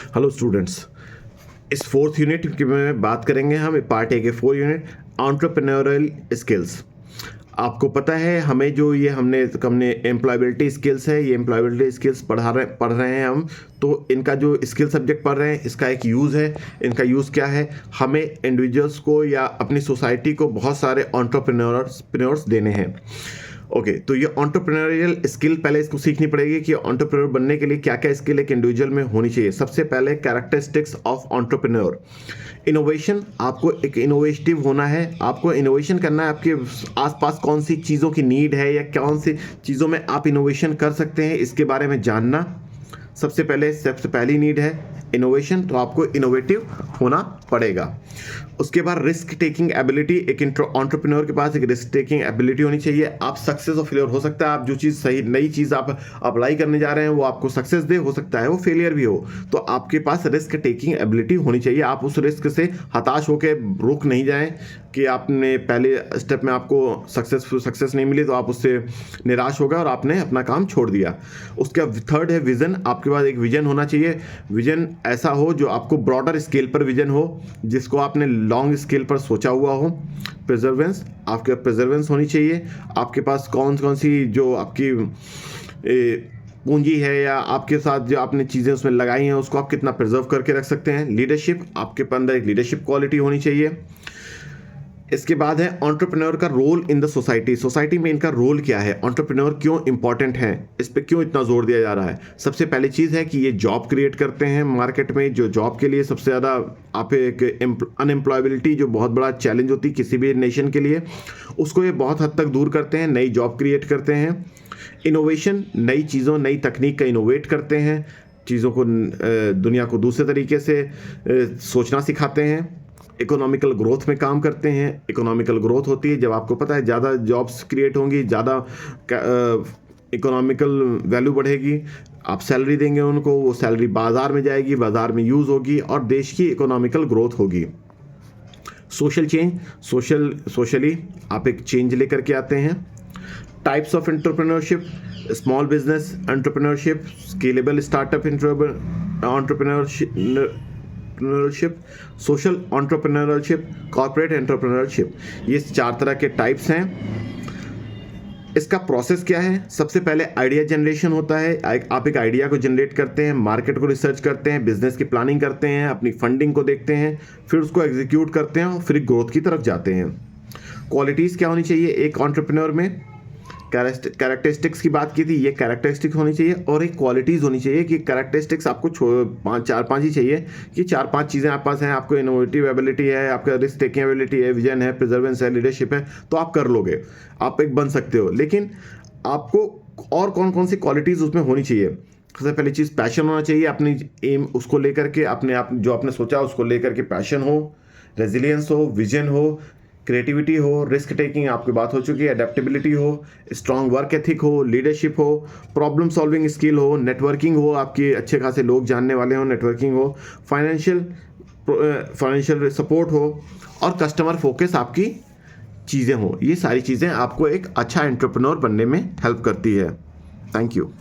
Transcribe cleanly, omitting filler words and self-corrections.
Hello students, इस fourth unit की में बात करेंगे हम पार्ट ए के 4 यूनिट एंटरप्रेन्योरियल स्किल्स। आपको पता है हमें जो ये हमने एम्प्लॉयबिलिटी स्किल्स है, ये एम्प्लॉयबिलिटी स्किल्स पढ़ रहे हैं हम। तो इनका जो स्किल सब्जेक्ट पढ़ रहे हैं इसका एक यूज़ है। इनका यूज़ क्या है? हमें इंडिविजुअल्स को या अपनी सोसाइटी को बहुत सारे एंटरप्रेन्योर्स देने हैं। ओके, तो ये एंटरप्रेन्योरियल स्किल पहले इसको सीखनी पड़ेगी कि एंटरप्रेन्योर बनने के लिए क्या क्या स्किल एक इंडिविजुअल में होनी चाहिए। सबसे पहले कैरेक्टरिस्टिक्स ऑफ एंटरप्रेन्योर। इनोवेशन, आपको एक इनोवेटिव होना है। आपको इनोवेशन करना है। आपके आसपास कौन सी चीज़ों की नीड है या कौन सी चीज़ों में आप इनोवेशन कर सकते हैं, इसके बारे में जानना सबसे पहली नीड है इनोवेशन। तो आपको इनोवेटिव होना पड़ेगा। उसके बाद रिस्क टेकिंग एबिलिटी। एक एंटरप्रेन्योर के पास एक रिस्क टेकिंग एबिलिटी होनी चाहिए। आप सक्सेस और फेलियर हो सकता है, आप जो चीज़ सही नई चीज़ आप अप्लाई करने जा रहे हैं वो आपको सक्सेस दे, हो सकता है वो फेलियर भी हो। तो आपके पास रिस्क टेकिंग एबिलिटी होनी चाहिए। आप उस रिस्क से हताश होकर रुक नहीं जाएं कि आपने पहले स्टेप में आपको सक्सेस नहीं मिली तो आप उससे निराश हो गए और आपने अपना काम छोड़ दिया। उसका थर्ड है विज़न। आपके पास एक विजन होना चाहिए। विजन ऐसा हो जो आपको ब्रॉडर स्केल पर विजन हो, जिसको आपने लॉन्ग स्केल पर सोचा हुआ हो। प्रिजर्वेंस, आपके प्रिजर्वेंस होनी चाहिए। आपके पास कौन कौन सी जो आपकी पूंजी है या आपके साथ जो आपने चीज़ें उसमें लगाई हैं उसको आप कितना प्रिजर्व करके रख सकते हैं। लीडरशिप, आपके अंदर एक लीडरशिप क्वालिटी होनी चाहिए। इसके बाद है एंटरप्रेन्योर का रोल इन द सोसाइटी में इनका रोल क्या है, एंटरप्रेन्योर क्यों इंपॉर्टेंट है, इस पे क्यों इतना जोर दिया जा रहा है। सबसे पहली चीज़ है कि ये जॉब क्रिएट करते हैं मार्केट में। जो जॉब के लिए सबसे ज़्यादा आप एक अनएम्प्लॉयबिलिटी जो बहुत बड़ा चैलेंज होती है किसी भी नेशन के लिए, उसको ये बहुत हद तक दूर करते हैं, नई जॉब क्रिएट करते हैं। इनोवेशन, नई चीज़ों नई तकनीक का इनोवेट करते हैं, चीज़ों को दुनिया को दूसरे तरीके से सोचना सिखाते हैं। इकोनॉमिकल ग्रोथ में काम करते हैं। इकोनॉमिकल ग्रोथ होती है जब आपको पता है ज़्यादा जॉब्स क्रिएट होंगी, ज़्यादा इकोनॉमिकल वैल्यू बढ़ेगी। आप सैलरी देंगे उनको, वो सैलरी बाज़ार में जाएगी, बाज़ार में यूज़ होगी और देश की इकोनॉमिकल ग्रोथ होगी। सोशल चेंज, सोशली आप एक चेंज लेकर के आते हैं। Types of entrepreneurship, small business entrepreneurship, scalable startup entrepreneurship, social entrepreneurship, corporate entrepreneurship. ये 4 तरह के टाइप्स हैं। इसका प्रोसेस क्या है? सबसे पहले आइडिया जनरेशन होता है। आप एक आइडिया को जनरेट करते हैं, मार्केट को रिसर्च करते हैं, बिजनेस की प्लानिंग करते हैं, अपनी फंडिंग को देखते हैं, फिर उसको एग्जीक्यूट करते हैं और फिर ग्रोथ की तरफ जाते हैं। क्वालिटीज़ क्या होनी चाहिए एक एंटरप्रेन्योर में? कैरेक्टरिस्टिक्स की बात की थी, ये कैरेक्टरिस्टिक्स होनी चाहिए और एक क्वालिटीज़ होनी चाहिए कि कैरेक्टरिस्टिक्स आपको 4-5 ही चाहिए कि 4-5 चीज़ें आपके पास हैं। आपको इनोवेटिव एबिलिटी है, आपका रिस्क टेकिंग एबिलिटी है, विजन है, प्रिजर्वेंस है, लीडरशिप है, तो आप कर लोगे, आप एक बन सकते हो। लेकिन आपको और कौन कौन सी क्वालिटीज़ उसमें होनी चाहिए? सबसे पहली चीज़ पैशन होना चाहिए। अपनी एम उसको लेकर के आप जो आपने सोचा उसको लेकर के पैशन हो, रेजिलियंस हो, विजन हो, क्रिएटिविटी हो, रिस्क टेकिंग आपकी बात हो चुकी है, अडेप्टेबिलिटी हो, स्ट्रॉन्ग वर्क एथिक हो, लीडरशिप हो, प्रॉब्लम सॉल्विंग स्किल हो, नेटवर्किंग हो, आपके अच्छे खासे लोग जानने वाले हो, नेटवर्किंग हो, फाइनेंशियल सपोर्ट हो और कस्टमर फोकस आपकी चीज़ें हो। ये सारी चीज़ें आपको एक अच्छा एंटरप्रेन्योर बनने में हेल्प करती है। Thank you.